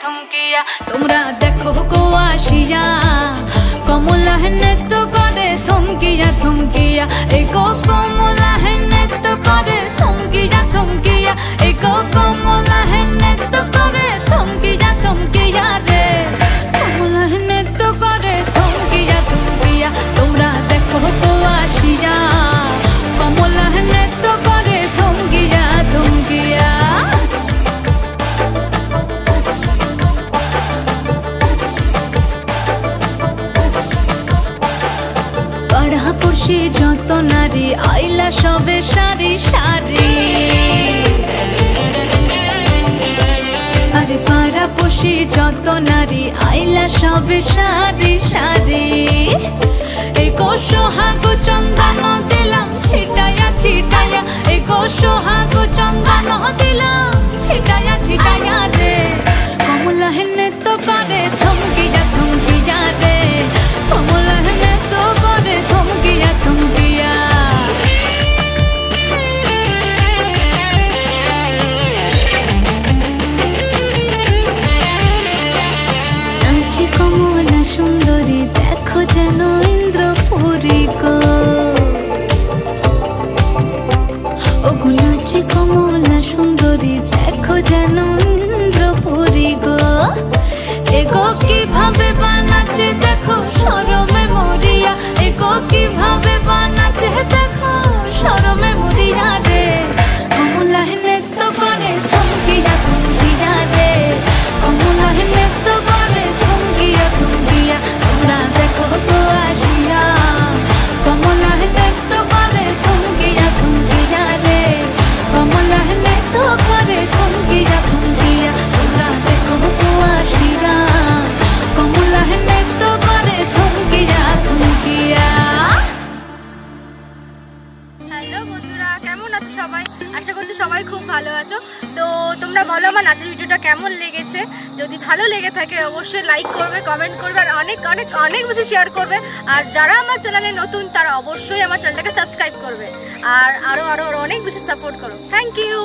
থমকিয়া তোমরা দেখো গো আসিয়া কমলা নৃত্য করে থমকিয়া থমকিয়া এই গো কমলা নৃত্য করে থমকিয়া থমকিয়া এই গো কমলা নৃত্য করে থমকিয়া থমকিয়া রে কমলা নৃত্য করে থমকিয়া থমকিয়া তোমরা দেখো গো আসিয়া কমলা নৃত্য করে থমকিয়া থমকিয়া পাড়াপড়শি যত নারী আইলা সবে সারি সারি আরে পাড়াপড়শি যত নারী আইলা সবে সারি সারি এই গো সোহাগ চন্দন দিলাম ছিটায়া ছিটায়া এই গো সোহাগ চন্দন দিলাম ছিটায়া ছিটায়া রে কমলা নৃত্য করে থমকিয়া থমকিয়া রে কমলা নৃত্য করে থমকিয়া থমকিয়া নাচে কমলা সুন্দরী দেখো যেন ইন্দ্রপুরী গো ওগো নাচে কমলা সুন্দরী দেখো যেন ইন্দ্রপুরী গো এগো কিভাবে বানাচ্ছে দেখো শরমে মরিয়া এগো কিভাবে বানাচ্ছে দেখো শরমে মরিয়া রে কমলা নৃত্য করে থমকিয়া থমকিয়া রে কমলা নৃত্য করে থমকিয়া থমকিয়া তোমরা দেখো গো আসিয়া কমলা নৃত্য করে থমকিয়া থমকিয়া রে কমলা নৃত্য করে থমকিয়া থমকিয়া তোমরা দেখো গো আসিয়া কমলা নৃত্য করে থমকিয়া থমকিয়া। হ্যালো বন্ধুরা, কেমন আছো সবাই? আশা করছি সবাই খুব ভালো আছো। তো তোমরা বলো আমার নাচের ভিডিওটা কেমন লেগেছে। যদি ভালো লেগে থাকে অবশ্যই লাইক করবে, কমেন্ট করবে আর অনেক অনেক অনেক বেশি শেয়ার করবে। আর যারা আমার চ্যানেলে নতুন তারা অবশ্যই আমার চ্যানেলটাকে সাবস্ক্রাইব করবে আর আরও অনেক বেশি সাপোর্ট করো। Thank you.